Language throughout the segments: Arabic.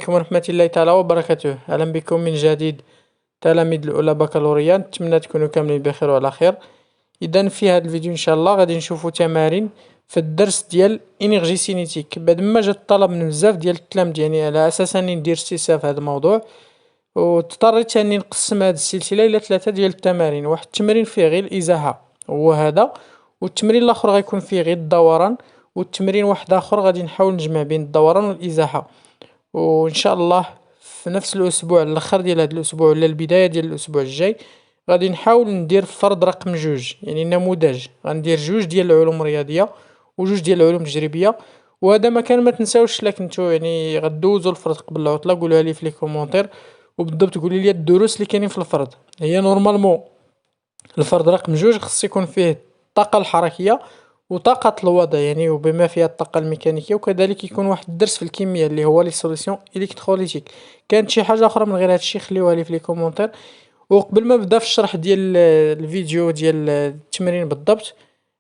عليكم ورحمة الله تعالى وبركاته. أهلا بكم من جديد تلاميذ الأولى بكالوريا، نتمنى تكونوا كاملين بخير وعلى خير. إذا في هذا الفيديو إن شاء الله غادي نشوفوا تمارين في الدرس ديال إنرجي سينيتيك. بعد ما جا الطلب من بزاف ديال التلاميذ يعني على أساس أني ندير استفسار في هذا الموضوع، واضطريت أني نقسم هذه السلسلة إلى 3 ديال التمارين. واحد التمرين فيه غير الإزاحة هو هذا، والتمرين الآخر غيكون فيه غير الدوران، والتمرين واحد آخر غادي نحاول نجمع بين الدوران والإزاحة. وان شاء الله في نفس الاسبوع الاخر ديال هذا الاسبوع ولا البدايه ديال الاسبوع الجاي غادي نحاول ندير فرض رقم 2، يعني نموذج. غندير 2 ديال العلوم الرياضيه و2 ديال العلوم التجريبيه. وهذا ما كان ما تنساوش الا كنتو يعني غدوزوا الفرض قبل العطله قولوها لي في لي كومونتير، وبالضبط قولي لي الدروس اللي كاينين في الفرض. هي نورمالمون الفرض رقم 2 خص يكون فيه الطاقه الحركيه وطاقة الوضع يعني وبما فيها الطاقة الميكانيكية، وكذلك يكون واحد الدرس في الكيمياء اللي هو لي سوليسيون الكتروليتيك. كانت شي حاجة أخرى من غير هادشي خليوها لي في لي كومونتير. وقبل ما نبدا في الشرح ديال الفيديو ديال التمرين بالضبط،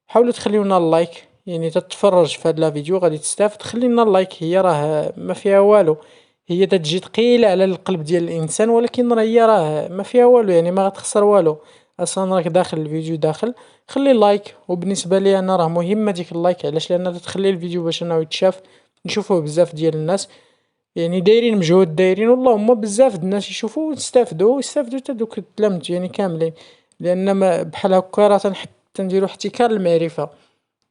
حاولوا تخليو لنا اللايك، يعني تتفرج في هاد لا فيديو غادي تستافد. خلي لنا اللايك، هي راه ما فيها والو، هي تتجي ثقيلة على القلب ديال الانسان، ولكن راه ما فيها والو، يعني ما غتخسر والو. اصلا راك داخل الفيديو داخل، خلي لايك. وبالنسبه لي انا راه مهمه ديك اللايك، علاش؟ لان تخلي الفيديو باش انه يتشاف نشوفوه بزاف ديال الناس، يعني دايرين مجهود دايرين والله بزاف د الناس يشوفوا ويستافدوا حتى دوك التلامذ يعني كاملين. لان ما بحال هكا راه تنديروا احتكار المعرفه.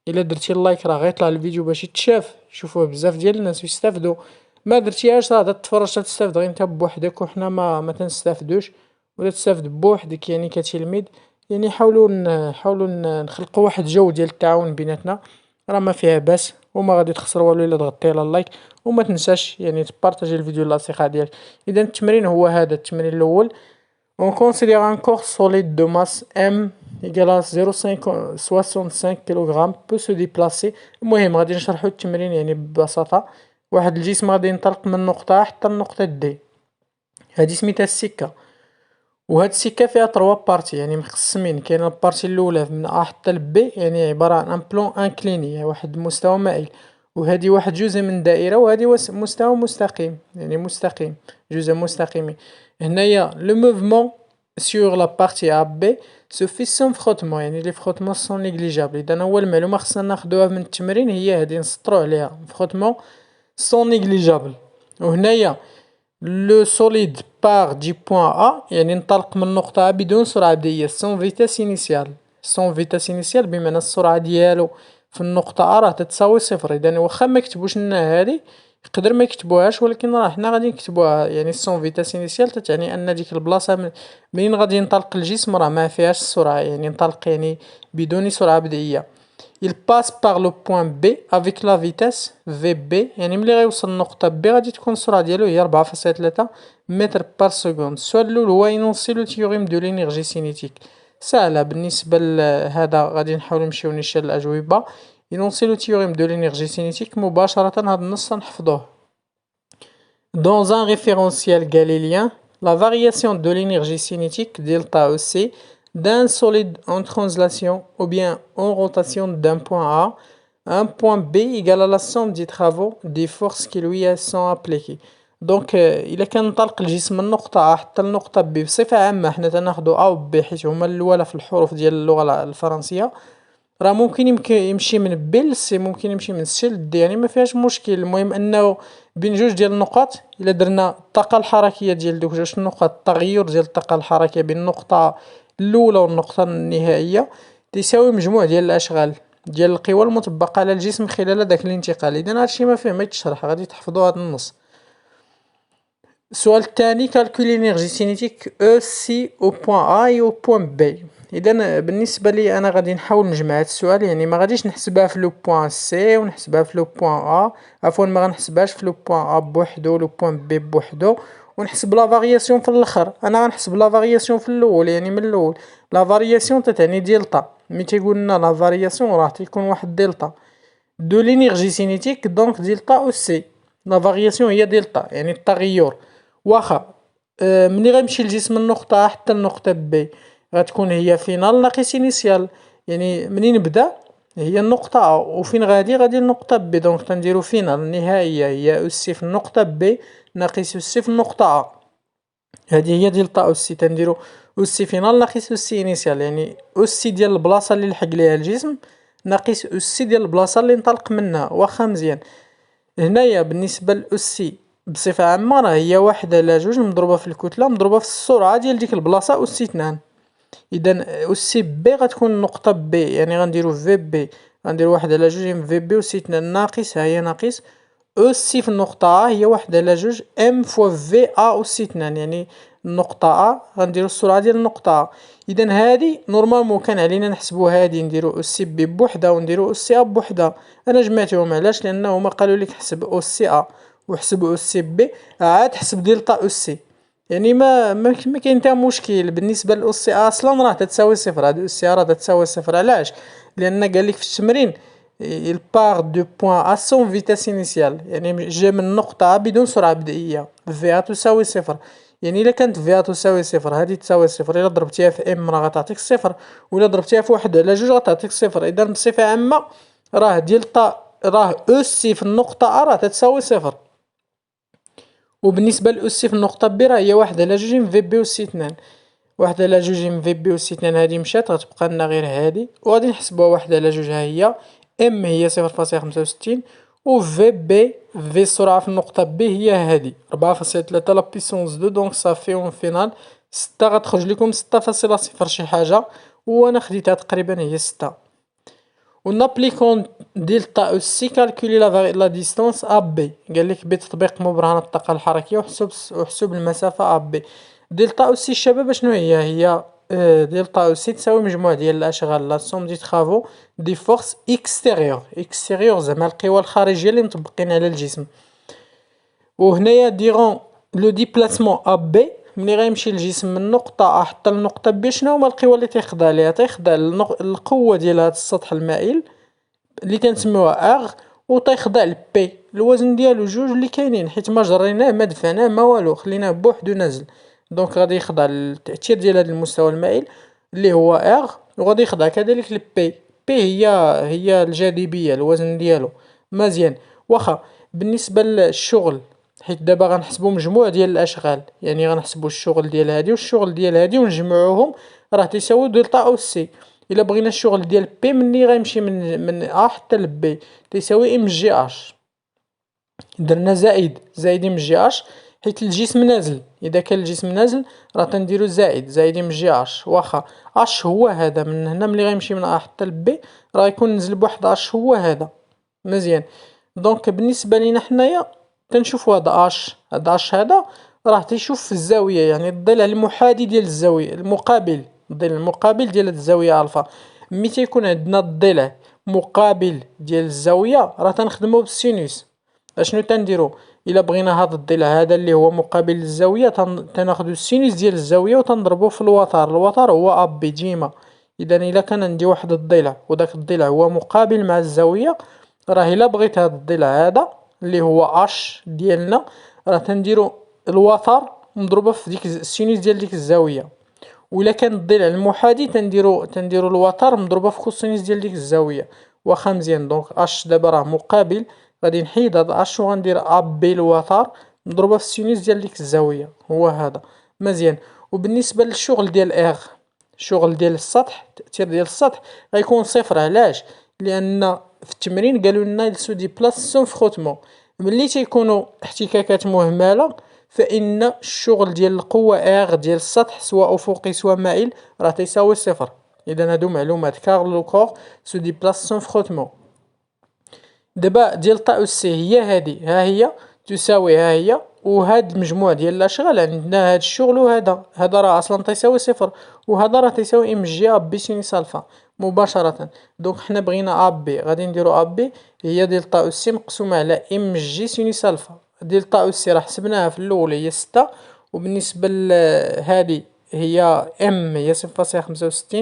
الا درتي اللايك راه غيطلع الفيديو باش يتشاف يشوفوه بزاف ديال الناس ويستافدوا. ما درتيهاش راه تتفرج تستافد غير انت بوحدك، وحنا ما تنستافدوش. ولا تستافد بوحدك يعني كتلميذ. يعني حاولوا نخلقوا واحد الجو ديال التعاون بيناتنا، راه ما فيها باس وما غادي تخسر والو الا ضغطتي على اللايك. وما تنساش يعني تبارطاجي الفيديو للاصدقاء ديالك. اذا التمرين هو هذا التمرين الاول. On considère un corps solide de masse M égale à 0,65 kg peut se déplacer. المهم غادي نشرحو التمرين يعني ببساطة. واحد الجسم غادي ينطلق من نقطة حتى النقطة دي، هادي سميتها السكة. وهاد السكة فيها 3 بارتي يعني مقسمين. كاينه البارتي الاولى من ا حتى ل بي، يعني عبارة عن ان بلون انكليني، يعني واحد المستوى مائل. وهادي واحد جزء من دائرة، وهادي مستوى مستقيم يعني مستقيم، جزء مستقيم. هنايا لو موفمون sur la partie A B se fait sans frottement، يعني لي frottements sont négligeables. اذا اول معلومة خصنا ناخدوها من التمرين هي هادي، نسطرو عليها frottement sont négligeables. وهنايا لو سوليد بار دي بوين A، يعني انطلق من نقطة A بدون سرعة بدائية سون فيتاس انيسيال. سون فيتاس انيسيال بمعنى السرعة ديالو في النقطة A راه تتساوي 0. اذا واخا ما كتبوش لنا هادي، يقدر ما يكتبوهاش، ولكن راه حنا غادي نكتبوها. يعني سون فيتاس انيسيال تتعني ان ديك البلاصة منين غادي ينطلق الجسم راه ما فيهاش السرعة، يعني ينطلق يعني بدون سرعة بدائية. il passe par le point B avec la vitesse VB، يعني ملي غيوصل لنقطة B غادي تكون السرعة ديالو هي 4.3 متر بار سكوند. السؤال الأول هو ينونسي لو تيوريم دو لينيرجي سينيتيك. سهلة بالنسبة لهذا، غادي نحاولو نمشيو نشال الأجوبة. ينونسي لو تيوريم دو لينيرجي سينيتيك مباشرة هاد النص نحفظوه. Dans un référentiel galilien, la variation de l'énergie cinétique delta EC d'un solide en translation ou bien en rotation d'un point A à un point B égale à la somme des travaux des forces qui lui sont appliquées. دونك الا كان انطلق الجسم من نقطة A حتى النقطة B بصفة عامة، حنا تناخدو A و B حيت هما الأولى في الحروف ديال اللغة الفرنسية. راه ممكن يمشي من بي لسي، ممكن يمشي من سي لدي، يعني ما فيهاش مشكل. المهم انه بين جوج ديال النقط الا درنا الطاقه الحركيه ديال دوك جوج النقط، التغير ديال الطاقه الحركيه بين النقطه الاولى والنقطه النهائيه تساوي مجموع ديال الاشغال ديال القوى المطبقه على الجسم خلال داك الانتقال. اذا هادشي ما فيه ما يتشرح، غادي تحفظوا هذا النص. السؤال الثاني، كالكولي لينيرجي سينيتيك او سي او بوين ا اي او بوين بي. اذا بالنسبه لي انا غادي نحاول نجمع هذا السؤال، يعني ما غاديش نحسبها في لو بوين سي ونحسبها في لو بوين ا، عفوا ما غنحسبهاش في لو بوين ا بوحدو لو بوين بي بوحدو ونحسب لا فارياسيون في الاخر. انا غنحسب لا فارياسيون في الاول، يعني من الاول. لا فارياسيون تتعني دلتا، ملي تيقول لنا لا فارياسيون راه تيكون واحد دلتا دو لينيرجي سينيتيك، دونك دلتا او سي. لا فارياسيون هي دلتا يعني التغير. واخا ملي غيمشي الجسم من النقطة A حتى النقطة B غتكون هي فينال ناقص انيسيال، يعني منين بدا هي النقطة A وفين غادي النقطة B، دونك تنديرو فينال النهائية هي او سي في النقطة B ناقص أس في النقطة أ. هذه هي ديال طا أس، تنديرو أس فينال ناقص أس إنيسيال، يعني أس ديال البلاصة اللي لحق ليها الجسم ناقص أس ديال البلاصة اللي انطلق منها. واخا مزيان، هنايا بالنسبة لأسي بصفة عامة راه هي واحد على جوج مضروبة في الكتلة مضروبة في السرعة ديال ديك البلاصة أس اثنان. إذا أسي بي غتكون نقطة بي، يعني غنديرو في بي، غنديرو واحد على جوج في بي أس اثنان ناقص، ها هي ناقص أسي في النقطة أ هي واحد على جوج ام فوا في أ أس اثنان، يعني النقطة أ غنديرو السرعة ديال النقطة أ. إذا هادي نورمالمون كان علينا نحسبو هادي نديرو أسي بي بوحدة ونديرو أسي أ بوحدة، أنا جمعتهم علاش؟ لأنه هما قالو ليك حسب أسي أ وحسب أسي بي عاد حسب دلتا أسي، يعني ما كاين حتى مشكل بالنسبة لأسي أ أصلا راه تتساوي صفر، هاد أسي أ راه تتساوي صفر. علاش؟ لأن قالك في التمرين il part du point A sans vitesse initiale، يعني جا من نقطة A بدون سرعة بدئية، في تساوي صفر. يعني إلا كانت في تساوي صفر هذه تساوي صفر، إلا ضربتيها في ام راه غتعطيك صفر، وإلا ضربتيها في واحد على جوج غتعطيك صفر. إذا بصفة عامة راه دلتا راه أسي في النقطة أ راه تتساوي صفر، وبالنسبة لأسي في النقطة بي راه هي واحد على جوج في بي أس اثنان. واحد على جوج في بي أس اثنان هادي مشات غتبقى لنا غير هادي، وغادي نحسبوها واحد على جوج ها هي ام هي 0.65 و في بي في السرعة في النقطة بي هي هادي 4.3 لا بيسونس دو، دونك صافي اون فينال 6 غتخرج لكم 6.0 شي حاجة، وانا خديتها تقريبا هي 6. و نابليكون دلتا أس كالكولي لا ديستونس أ بي، قالك بتطبيق مبرهن الطاقة الحركية وحسب المسافة أ بي. دلتا أس الشباب شنو هي دلتا أس تساوي مجموع ديال الأشغال لا سوم دي ترافو دي فورس إكستيريور زعما القوى الخارجية اللي مطبقين على الجسم. وهنايا ديغون لو ديبلاسمون أ بي ملي غيمشي الجسم من نقطة أ حتى لنقطة بي، شنو هما القوى اللي تيخضع ليها؟ تيخضع القوة ديال هاد السطح المائل اللي كنسميوها اغ، و تيخضع لبي الوزن ديالو جوج اللي كاينين، حيت ما جريناه ما دفعناه ما والو خليناه بوحدو نازل، دونك غادي يخضع للتأثير ديال هاد المستوى المائل اللي هو اغ، وغادي يخضع كذلك لبي. بي هي الجاذبية الوزن ديالو. مزيان، واخا بالنسبة للشغل حيت دابا غنحسبو مجموع ديال الاشغال، يعني غنحسبو الشغل ديال هادي والشغل ديال هادي ونجمعوهم راه تيساوي دلتا او سي. الا بغينا الشغل ديال بي مني غيمشي من ا حتى ل بي تيساوي ام جي اش، درنا زائد ام جي اش حيت الجسم نازل، اذا كان الجسم نازل راه تنديرو زائد ام جي اش، واخا اش هو هذا من هنا ملي غيمشي من ا حتى ل بي راه يكون نزل بواحد اش هو هذا. مزيان، دونك بالنسبه لينا حنايا كنشوفوا هذا اش هذا راه تيشوف في الزاويه، يعني الضلع المحاذي ديال الزاويه المقابل، الضلع المقابل ديال الزاويه الفا. ملي تيكون عندنا الضلع مقابل ديال الزاويه راه تنخدمو بالسينوس. اشنو تنديرو؟ الا بغينا هذا الضلع هذا اللي هو مقابل للزاويه تناخدو السينوس ديال الزاويه وتنضربوه في الوتر هو اب ديما. اذا الا كان عندي واحد الضلع وداك الضلع هو مقابل مع الزاويه، راه الا بغيت هذا الضلع هذا اللي هو اش ديالنا راه تنديرو الوتر مضروبه في ديك السينوس ديال ديك الزاويه، وإلا كان الضلع المحاذي تنديرو الوتر مضروبه في كوسينوس ديال ديك الزاويه. واخا مزيان، دونك اش دابا راه مقابل، غادي نحيد هاد اش وغندير اب بي الوتر مضروبه في السينوس ديال ديك الزاويه هو هذا. مزيان، وبالنسبه للشغل ديال اغ، الشغل ديال السطح التأثير ديال السطح غيكون صفر. علاش؟ لان في التمرين قالوا لنا يلسو دي بلاص سون فخوتمون، ملي تيكونوا احتكاكات مهمله فإن الشغل ديال القوة اغ ديال السطح سواء أفقي سواء مائل راه تيساوي صفر. إذا هادو معلومات كار لو كور سو دي بلاص سون فخوتمون. دابا ديال طا سي هي هادي، ها هي تساوي ها هي، وهاد المجموع ديال الأشغال عندنا هاد الشغل هذا راه أصلا تيساوي صفر، وهذا راه تيساوي ام جي اب بي سينوس الفا مباشرة. دونك حنا بغينا اب بي غادي نديرو اب بي هي ديال طا سي مقسومة على ام جي سينوس الفا. ديال طا سي راه حسبناها في الأول هي 6، وبالنسبة لهادي هي ام هي 0.65،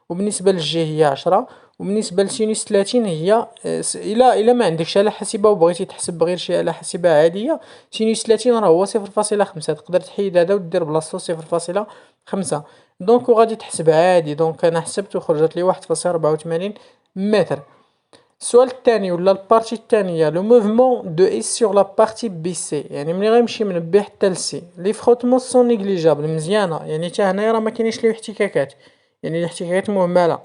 وبالنسبة للجي هي 10، وبالنسبة لسينوس 30 هي إلا ما عندكش آلة حاسبة وبغيتي تحسب بغير شي آلة حاسبة عادية، سينوس 30 راه هو 0.5، تقدر تحيد هذا ودير بلاصتو 0.5. دونك وغادي تحسب عادي، دونك أنا حسبت وخرجت لي 1.84 متر. السؤال الثاني ولا البارتي الثانية، لو موفمون دو اس سور لا بارتي بي سي، يعني ملي غيمشي من بي حتى لسي لي فخوتمون سون نيغليجابل مزيانة، يعني حتى هنايا راه مكاينينش ليه احتكاكات، يعني الاحتكاكات مهملة.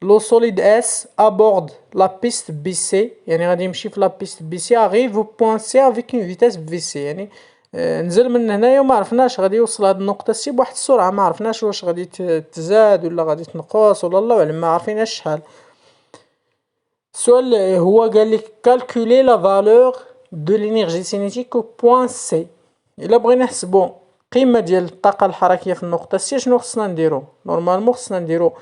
لو سوليد اس ابورد لا بيست بي سي، يعني غادي يمشي في لا بيست بي سي اغيف او بوين سي افيك اون فيتاس في سي، يعني نزل من هنايا وما عرفناش غادي يوصل هاد النقطة سي بواحد السرعة، ما عرفناش واش غادي تزاد ولا غادي تنقص ولا الله اعلم، ما عارفينهاش شحال. السؤال هو قالك كالكولي لا فالور دو لينيرجي سينيتيك او بوين سي، الا بغينا نحسبو القيمة ديال الطاقة الحركية في النقطة سي شنو خصنا نديرو؟ نورمالمون خصنا نديرو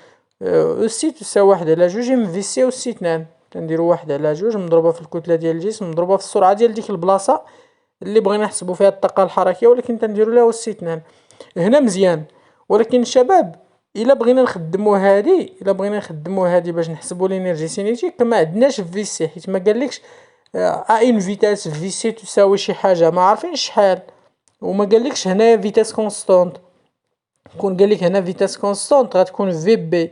او سي تساوي واحد على جوج ام في سي او سي اثنان، تنديرو واحد على جوج مضروبة في الكتلة ديال الجسم مضروبة في السرعة ديال ديك البلاصة اللي بغينا نحسبو فيها الطاقة الحركية، ولكن تنديرو لها او سي اثنان. هنا مزيان، ولكن الشباب الا بغينا نخدمو هادي باش نحسبو لينيرجي سينيتيك ما عندناش في سي، حيت ما قالكش ان فيتاس في سي تساوي شي حاجه ما عارفين شحال، وما قالكش هنايا فيتاس كونستونت. كون قالك هنا فيتاس كونستونت غتكون في بي،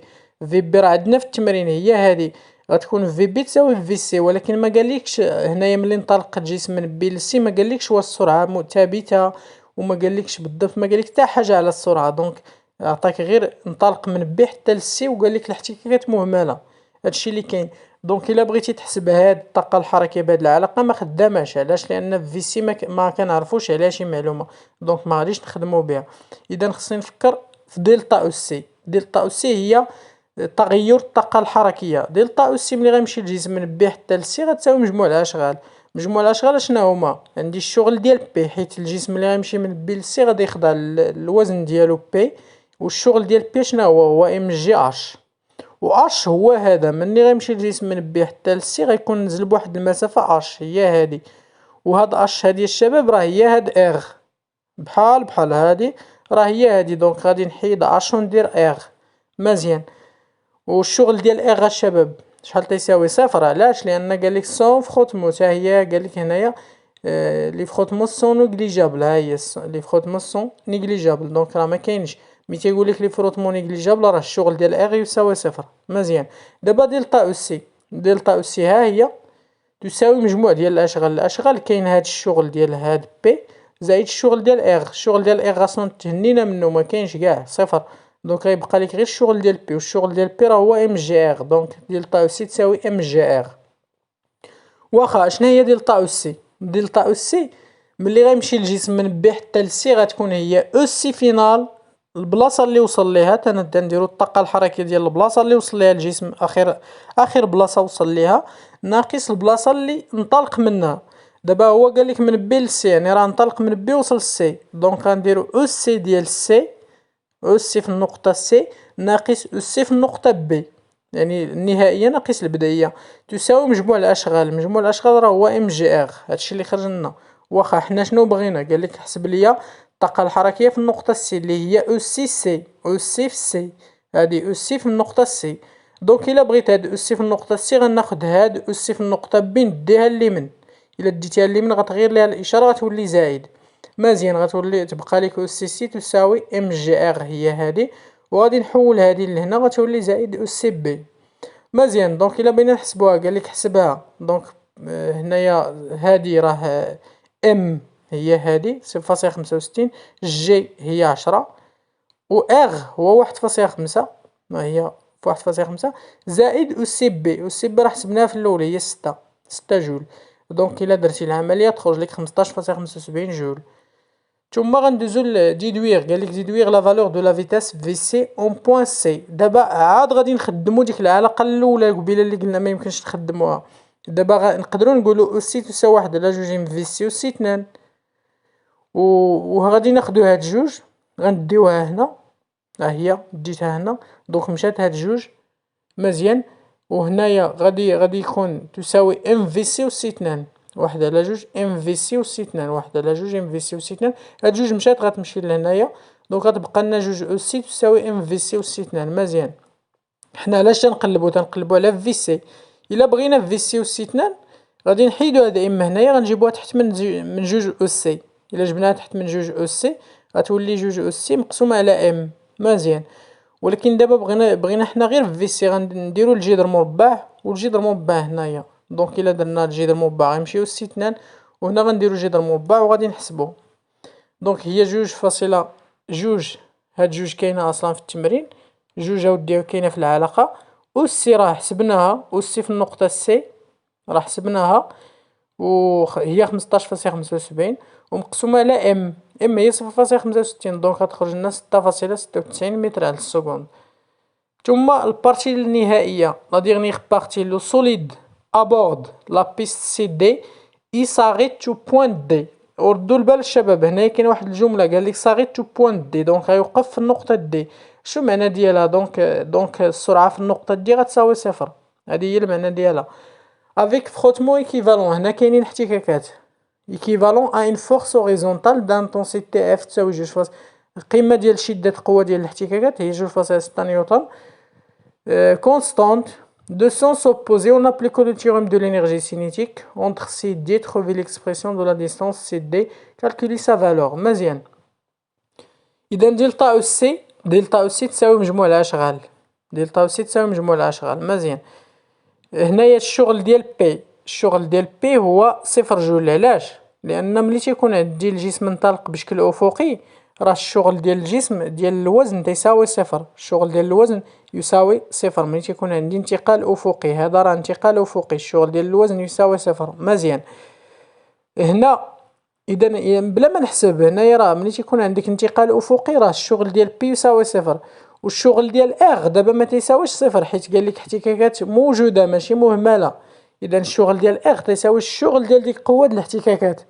في بي راه عندنا في التمرين هي هادي، غتكون في بي تساوي في سي، ولكن ما قالكش هنايا ملي انطلق الجسم من بي لسي ما قالكش واش السرعه ثابته، وما قالكش بالضبط، ما قالك حتى حاجه على السرعه، دونك عطاك غير انطلق من بي حتى لسي وقالك الاحتكاكات مهمله، هادشي اللي كاين. دونك الا بغيتي تحسب هاد الطاقه الحركيه بهاد العلاقه ما خداماش، علاش؟ لان في سي ما كنعرفوش عليها شي معلومه، دونك ما غاديش نخدمو بها. اذا خصني نفكر في دلتا او سي. دلتا او سي هي تغير الطاقه الحركيه. دلتا او سي ملي غيمشي الجسم من بي حتى لسي غتساوي مجموع الاشغال. مجموع الاشغال شنو هما؟ عندي الشغل ديال بي، حيت الجسم ملي غيمشي من بي لسي غادي يخضع الوزن ديالو بي، والشغل ديال بي شنو هو ام جي اش، و اش هو هذا ملي غيمشي الجسم من بي حتى لسي غيكون نزل بواحد المسافه اش هي هادي، وهاد اش هادي الشباب راه هي هاد اغ، بحال هادي راه هي هادي، دونك غادي نحيد اش وندير اغ. مزيان. والشغل ديال اغ الشباب شحال تيساوي؟ صفر. علاش؟ لان قالك سون فخوتمو، حتى هي قالك هنايا لي فخوتمو سون نيغليجابل، ها هي لي فخوتمو سون نيغليجابل، دونك راه ما كاينش مي تيقولك لي فروتمون نيغليجابل راه الشغل ديال اغ يساوي صفر. مزيان. دابا دلتا او سي، دلتا او سي ها هي تساوي مجموع ديال الاشغال كاين هاد الشغل ديال هاد بي زائد الشغل ديال اغ. الشغل ديال اغ اصلا تهنينا منه ما كاينش كاع صفر، دونك غيبقى لك غير الشغل ديال بي، والشغل ديال بي راه هو ام جي اغ، دونك دلتا او سي تساوي ام جي اغ. واخا شنو هي دلتا او سي؟ دلتا او سي ملي غيمشي الجسم من بي حتى لسي غتكون هي او سي فينال، البلاصه اللي وصل ليها تنديرو الطاقه الحركيه ديال البلاصه اللي وصل ليها الجسم، اخر بلاصه وصل ليها، ناقص البلاصه اللي انطلق منها. دابا هو قالك من بي لسي، يعني راه انطلق من بي وصل لسي، دونك غنديرو او سي ديال سي، او سي في النقطه سي ناقص او سي في النقطه بي، يعني النهائيه ناقص البدائيه، تساوي مجموع الاشغال. مجموع الاشغال راه هو ام جي اغ، هادشي اللي خرج لنا. واخا حنا شنو بغينا؟ قالك حسب ليا الطاقه الحركيه في النقطه سي اللي هي او سي سي، او سي في سي، هادي او سي في النقطه سي. دونك الا بغيت هاد او سي في النقطه سي غناخد هاد او سي في النقطه بي نديها اليمين، الا ديتيها اليمين غتغير ليها الاشاره غتولي زايد. مزيان، غتولي تبقى لك او سي سي تساوي ام جي اغ هي هادي، وغادي نحول هادي لهنا غتولي زائد او سي بي. مزيان. دونك الا بغينا نحسبوها قالك حسبها، دونك هنايا هادي راه ام هي هادي 0.65، جي هي 10، و اغ هو 1.5، ما هي 1.5 زائد او سي بي. او سي بي راه حسبناها في الاول هي 6 جول، دونك الا درتي العمليه تخرج لك 15.75 جول. ثم غندوزو لديدوير، قالك ديدوير لا فالور دو لا فيتاس في سي اون بوين سي. دابا عاد غادي نخدمو ديك العلاقه الاولى قبيله اللي قلنا ما يمكنش نخدموها. دابا نقدروا نقولوا او سي تساوي 1 على جوج ام في سي او سي 2، وغادي ناخدو هاد جوج غنديوها هنا، ها هي ديتها هنا، دونك مشات هاد جوج. مزيان. وهنايا غادي يكون تساوي ام في سي او سي 2، 1 على جوج ام في سي او سي 2، 1 على جوج ام في سي او سي 2. هاد جوج مشات غتمشي لهنايا، دونك غتبقى لنا جوج او سي تساوي ام في سي او سي 2. مزيان. حنا علاش تنقلبو على في سي؟ الا بغينا في سي او سي 2 غادي نحيدو هاد ام هنايا غنجيبوها تحت من جوج او سي، الا جبناها تحت من جوج او سي غتولي جوج او سي مقسومه على ام. مزيان. ولكن دابا بغينا حنا غير في سي غنديرو الجذر مربع والجذر مربع هنايا. دونك الا درنا الجذر مربع غيمشيو سي اثنان، وهنا غنديرو جذر مربع وغادي نحسبو. دونك هي 2.2، هاد جوج كاينة اصلا في التمرين، جوج اوديو كاينة في العلاقة، أس راه حسبناها، أس في النقطة سي راه حسبناها هي 15.75 ومقسومة على ام هي 0.65، دونك غتخرج لنا 6.96 متر على السكوند. ثم البارتي النهائية لا ديرنيير بارتي لو سوليد ابورد لا بيست سي دي اي ساغيت تو بوينت دي. وردوا البال الشباب، هنايا كاين واحد الجملة قال لك ساغيت تو بوينت دي، دونك غيوقف في النقطة دي. شو معنى ديالها؟ دونك السرعة في النقطة دي غتساوي صفر، هذه هي المعنى ديالها. افيك فروتمون ايكيفالون، هنا كاينين احتكاكات ايكيفالون ا اون فورس اوريزونتال دانتونسيتي اف تساوي القيمة ديال شدة القوة ديال الاحتكاكات هي 2.6 نيوتن. constante de sens opposé, on applique le théorème de l'énergie cinétique entre CD, trouver l'expression de la distance CD, calculer sa valeur. مزيان. إذا دلتا أس سي تساوي مجموع الأشغال، دلتا أس سي تساوي مجموع الأشغال. مزيان. هنايا الشغل ديال بي هو 0 جول. علاش؟ لأن ملي تيكون عندي الجسم منطلق بشكل أفقي راه الشغل ديال الجسم ديال الوزن تيساوي 0، الشغل ديال الوزن يساوي 0 ملي تيكون عندي انتقال أفقي. هذا راه انتقال أفقي، الشغل ديال الوزن يساوي 0. مزيان. هنا إذا بلا ما نحسب هنايا راه ملي تيكون عندك انتقال أفقي راه الشغل ديال بي يساوي 0، والشغل ديال اغ دابا ما تيساويش 0 حيت قال لك احتكاكات موجودة ماشي مهملة. إذا الشغل ديال اغ تيساوي الشغل ديال ديك القوة ديال الاحتكاكات.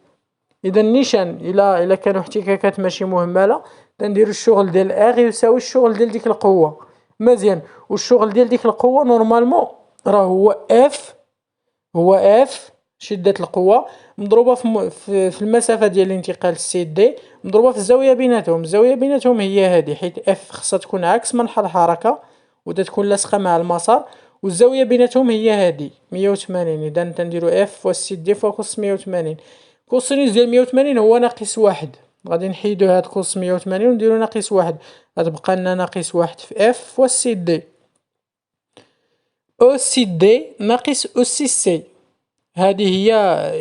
إذا نيشان إلا كانوا احتكاكات ماشي مهملة تنديرو الشغل ديال اغ يساوي الشغل ديال ديك القوة. مزيان. والشغل ديال ديك القوة نورمالمون راه هو اف شدة القوة مضروبة في المسافة ديال الانتقال سي دي مضروبة في الزاوية بيناتهم. الزاوية بيناتهم هي هذه، حيت اف خصها تكون عكس منحى الحركة وتتكون لاصقة مع المسار، والزاوية بيناتهم هي هذه 180. إذا تنديرو اف فوا سي دي فوا كوس 180. كوسينوس ديال 180 هو ناقص واحد، غادي نحيدو هاد كوس 180 ونديرو ناقص واحد، غتبقى لنا ناقص واحد في اف فوا سي دي. او سي دي ناقص او سي سي، هذه هي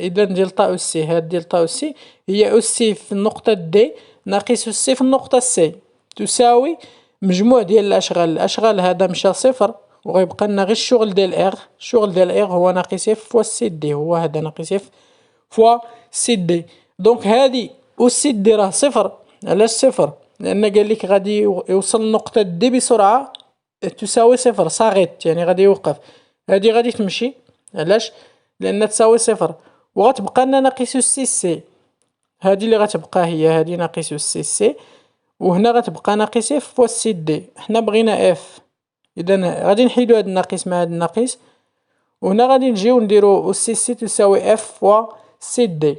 إذا دلتا أس سي. هاد دلتا أس سي هي أس سي في النقطة دي ناقص أس سي في النقطة سي تساوي مجموع ديال الأشغال هذا مشى صفر وغيبقى لنا غير الشغل ديال اغ. الشغل ديال اغ هو ناقص اف فوا سي دي، هو هذا ناقص اف فوا سي دي. دونك هادي أس سي دي راه صفر. علاش صفر؟ لأن قال لك غادي يوصل النقطة دي بسرعة تساوي صفر صاغط، يعني غادي يوقف. هادي غادي تمشي. علاش؟ لأن تساوي صفر وغتبقى لنا ناقص سي سي. هادي اللي غتبقى هي هادي ناقص سي سي، وهنا غتبقى ناقص اف فوا سي دي. حنا بغينا اف، إذا غادي نحيدو هاد الناقص مع هاد الناقص، وهنا غادي نجيو نديرو سي سي تساوي اف فوا سي دي،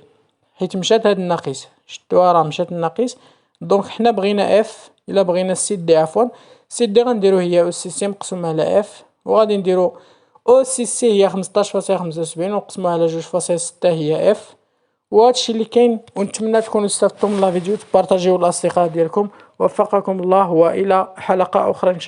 حيت مشات هاد الناقص شتوها راه مشات الناقص. دونك حنا بغينا اف، الا بغينا سي دي عفوا سي دي غنديرو هي او سي سي مقسومة على اف، وغادي نديرو او سي سي هي 15.75 ونقسموها على 2.6 هي اف. وهادشي اللي كاين، ونتمنى تكونوا استفدتم من لا فيديو، تبارطاجيو الاصدقاء ديالكم. وفقكم الله والى حلقة اخرى ان شاء الله.